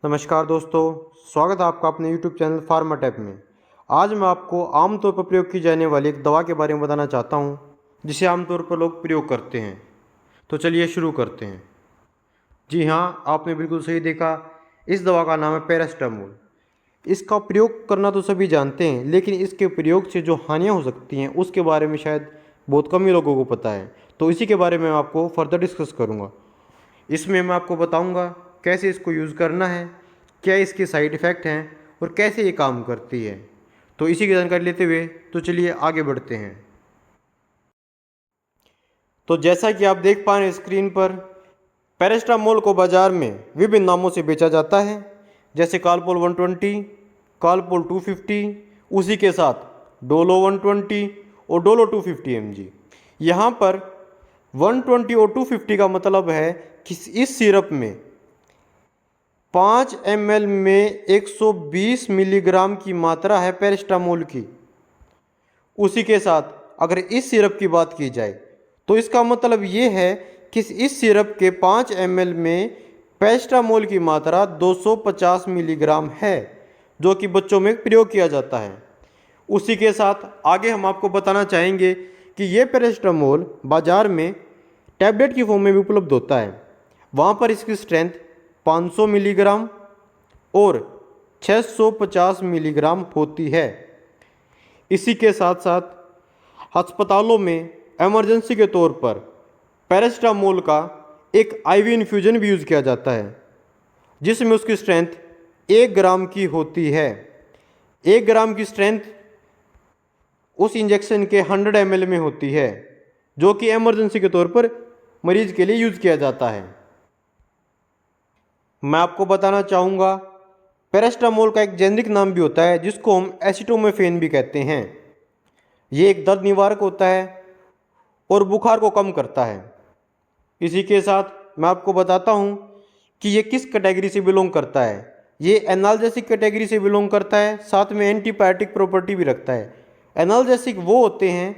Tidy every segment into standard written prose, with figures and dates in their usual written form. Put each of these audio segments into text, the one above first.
नमस्कार दोस्तों, स्वागत है आपका अपने YouTube चैनल फार्माटेक में। आज मैं आपको आमतौर पर प्रयोग की जाने वाली एक दवा के बारे में बताना चाहता हूं, जिसे आमतौर पर लोग प्रयोग करते हैं। तो चलिए शुरू करते हैं। जी हाँ, आपने बिल्कुल सही देखा। इस दवा का नाम है पैरासीटामोल। इसका प्रयोग करना तो सभी जानते हैं, लेकिन इसके प्रयोग से जो हानियाँ हो सकती हैं उसके बारे में शायद बहुत कम ही लोगों को पता है। तो इसी के बारे में मैं आपको फर्दर डिस्कस करूँगा। इसमें मैं आपको बताऊंगा कैसे इसको यूज़ करना है, क्या इसके साइड इफ़ेक्ट हैं और कैसे ये काम करती है। तो इसी की जानकारी लेते हुए तो चलिए आगे बढ़ते हैं। तो जैसा कि आप देख पा रहे हैं स्क्रीन पर, पैरासीटामोल को बाज़ार में विभिन्न नामों से बेचा जाता है, जैसे कालपोल 120, कालपोल 250, उसी के साथ डोलो 120 और डोलो 250 mg। यहाँ पर 120 और 250 का मतलब है कि इस सिरप में 5 ml में 120 मिलीग्राम की मात्रा है पैरासीटामोल की। उसी के साथ अगर इस सिरप की बात की जाए तो इसका मतलब ये है कि इस सिरप के 5 ml में पैरासीटामोल की मात्रा 250 मिलीग्राम है, जो कि बच्चों में प्रयोग किया जाता है। उसी के साथ आगे हम आपको बताना चाहेंगे कि ये पैरासीटामोल बाज़ार में टैबलेट की फॉर्म में भी उपलब्ध होता है। वहाँ पर इसकी स्ट्रेंथ 500 मिलीग्राम और 650 मिलीग्राम होती है। इसी के साथ साथ अस्पतालों में इमरजेंसी के तौर पर पैरासीटामोल का एक आईवी इन्फ्यूजन भी यूज़ किया जाता है, जिसमें उसकी स्ट्रेंथ 1 ग्राम की होती है। 1 ग्राम की स्ट्रेंथ उस इंजेक्शन के 100 ml में होती है, जो कि इमरजेंसी के तौर पर मरीज के लिए यूज़ किया जाता है। मैं आपको बताना चाहूँगा, पैरासीटामोल का एक जेनरिक नाम भी होता है, जिसको हम एसिटोमिफेन भी कहते हैं। ये एक दर्द निवारक होता है और बुखार को कम करता है। इसी के साथ मैं आपको बताता हूँ कि ये किस कैटेगरी से बिलोंग करता है। ये एनाल्जेसिक कैटेगरी से बिलोंग करता है, साथ में एंटीबायोटिक प्रॉपर्टी भी रखता है। एनाल्जेसिक वो होते हैं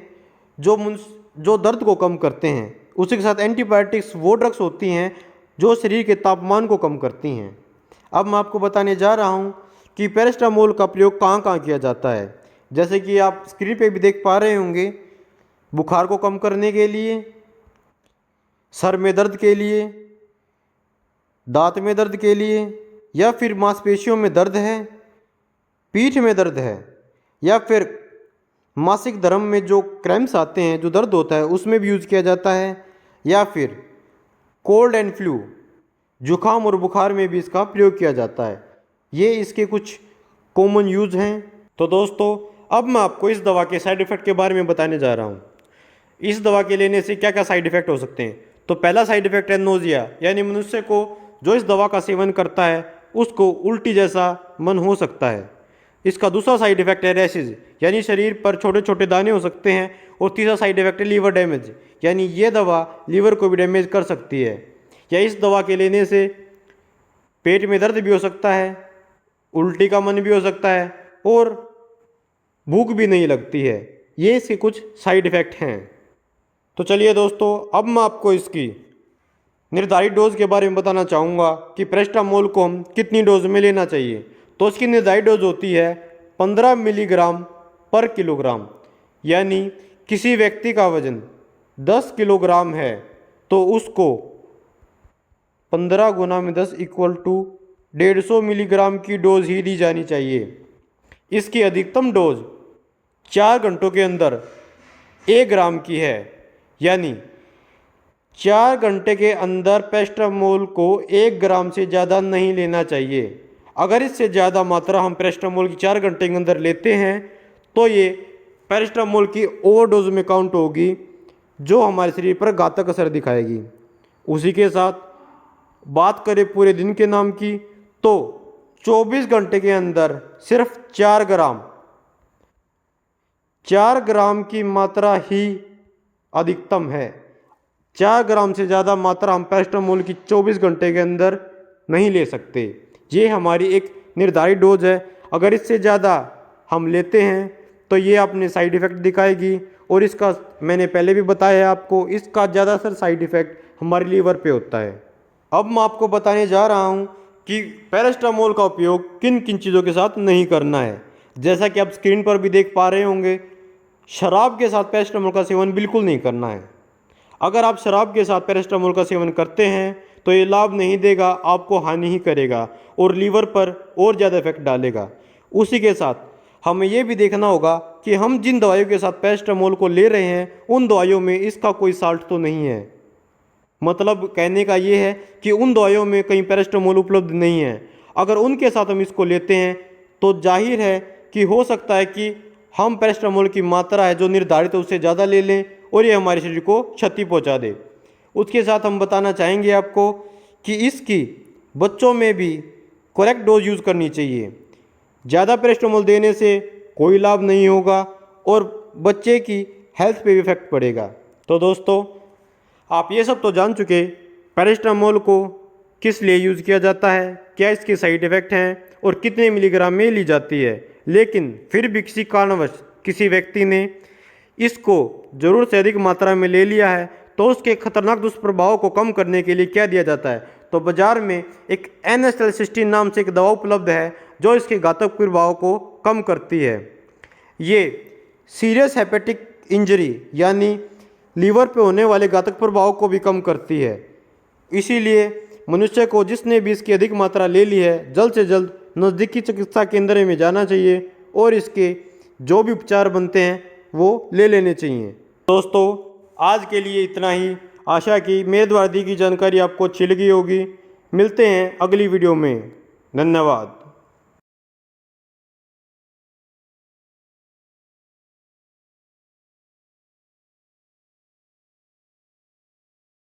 जो दर्द को कम करते हैं। उसी के साथ एंटीबायोटिक्स वो ड्रग्स होती हैं जो शरीर के तापमान को कम करती हैं। अब मैं आपको बताने जा रहा हूँ कि पैरासीटामोल का प्रयोग कहाँ कहाँ किया जाता है। जैसे कि आप स्क्रीन पे भी देख पा रहे होंगे, बुखार को कम करने के लिए, सर में दर्द के लिए, दांत में दर्द के लिए, या फिर मांसपेशियों में दर्द है, पीठ में दर्द है, या फिर मासिक धर्म में जो क्रैम्प्स आते हैं, जो दर्द होता है, उसमें भी यूज़ किया जाता है, या फिर कोल्ड एंड फ्लू, जुखाम और बुखार में भी इसका प्रयोग किया जाता है। ये इसके कुछ कॉमन यूज़ हैं। तो दोस्तों, अब मैं आपको इस दवा के साइड इफ़ेक्ट के बारे में बताने जा रहा हूँ। इस दवा के लेने से क्या क्या साइड इफ़ेक्ट हो सकते हैं। तो पहला साइड इफ़ेक्ट है नोजिया, यानी मनुष्य को जो इस दवा का सेवन करता है उसको उल्टी जैसा मन हो सकता है। इसका दूसरा साइड इफ़ेक्ट है रैशेज, यानी शरीर पर छोटे छोटे दाने हो सकते हैं। और तीसरा साइड इफ़ेक्ट है लीवर डैमेज, यानी ये दवा लीवर को भी डैमेज कर सकती है। या इस दवा के लेने से पेट में दर्द भी हो सकता है, उल्टी का मन भी हो सकता है और भूख भी नहीं लगती है। ये इसके कुछ साइड इफ़ेक्ट हैं। तो चलिए दोस्तों, अब मैं आपको इसकी निर्धारित डोज के बारे में बताना चाहूँगा कि पैरासीटामोल को हम कितनी डोज में लेना चाहिए। तो इसकी निर्धारित डोज होती है 15 मिलीग्राम पर किलोग्राम। यानी किसी व्यक्ति का वजन 10 किलोग्राम है तो उसको 15 गुना में 10 इक्वल टू 150 मिलीग्राम की डोज ही दी जानी चाहिए। इसकी अधिकतम डोज 4 घंटों के अंदर 1 ग्राम की है, यानी 4 घंटे के अंदर पैरासीटामोल को 1 ग्राम से ज़्यादा नहीं लेना चाहिए। अगर इससे ज़्यादा मात्रा हम पैरासीटामोल की 4 घंटे के अंदर लेते हैं तो ये पैरासीटामोल की ओवरडोज में काउंट होगी, जो हमारे शरीर पर घातक असर दिखाएगी। उसी के साथ बात करें पूरे दिन के नाम की, तो 24 घंटे के अंदर सिर्फ 4 ग्राम की मात्रा ही अधिकतम है। 4 ग्राम से ज़्यादा मात्रा हम पैरासीटामोल की 24 घंटे के अंदर नहीं ले सकते। ये हमारी एक निर्धारित डोज है। अगर इससे ज़्यादा हम लेते हैं तो ये अपने साइड इफ़ेक्ट दिखाएगी। और इसका मैंने पहले भी बताया है आपको, इसका ज़्यादातर साइड इफ़ेक्ट हमारे लीवर पे होता है। अब मैं आपको बताने जा रहा हूँ कि पैरास्टामोल का उपयोग किन किन चीज़ों के साथ नहीं करना है। जैसा कि आप स्क्रीन पर भी देख पा रहे होंगे, शराब के साथ पैरास्टामोल का सेवन बिल्कुल नहीं करना है। अगर आप शराब के साथ पैरास्टामोल का सेवन करते हैं तो ये लाभ नहीं देगा, आपको हानि ही करेगा और लीवर पर और ज़्यादा इफेक्ट डालेगा। उसी के साथ हमें ये भी देखना होगा कि हम जिन दवाइयों के साथ पैरास्टामोल को ले रहे हैं उन दवाइयों में इसका कोई साल्ट तो नहीं है। मतलब कहने का ये है कि उन दवाइयों में कहीं पैरास्टामोल उपलब्ध नहीं है। अगर उनके साथ हम इसको लेते हैं तो जाहिर है कि हो सकता है कि हम पैरास्टामोल की मात्रा है जो निर्धारित है उससे ज़्यादा ले लें और ये हमारे शरीर को क्षति पहुंचा दे। उसके साथ हम बताना चाहेंगे आपको कि इसकी बच्चों में भी करेक्ट डोज यूज़ करनी चाहिए। ज़्यादा पैरास्टामोल देने से कोई लाभ नहीं होगा और बच्चे की हेल्थ पे भी इफेक्ट पड़ेगा। तो दोस्तों, आप ये सब तो जान चुके पैरास्टामोल को किस लिए यूज़ किया जाता है, क्या इसके साइड इफ़ेक्ट हैं और कितने मिलीग्राम में ली जाती है। लेकिन फिर भी किसी कारणवश किसी व्यक्ति ने इसको ज़रूरत से अधिक मात्रा में ले लिया है तो उसके खतरनाक दुष्प्रभावों को कम करने के लिए क्या दिया जाता है, तो बाज़ार में एक NSL-16 नाम से एक दवा उपलब्ध है जो इसके घातक प्रभावों को कम करती है। ये सीरियस हेपेटिक इंजरी यानी लीवर पे होने वाले घातक प्रभावों को भी कम करती है। इसीलिए मनुष्य को जिसने भी इसकी अधिक मात्रा ले ली है जल्द से जल्द नज़दीकी चिकित्सा केंद्र में जाना चाहिए और इसके जो भी उपचार बनते हैं वो ले लेने चाहिए। दोस्तों, आज के लिए इतना ही। आशा की मेरे द्वारा दी गई जानकारी आपको अच्छी लगी होगी। मिलते हैं अगली वीडियो में। धन्यवाद।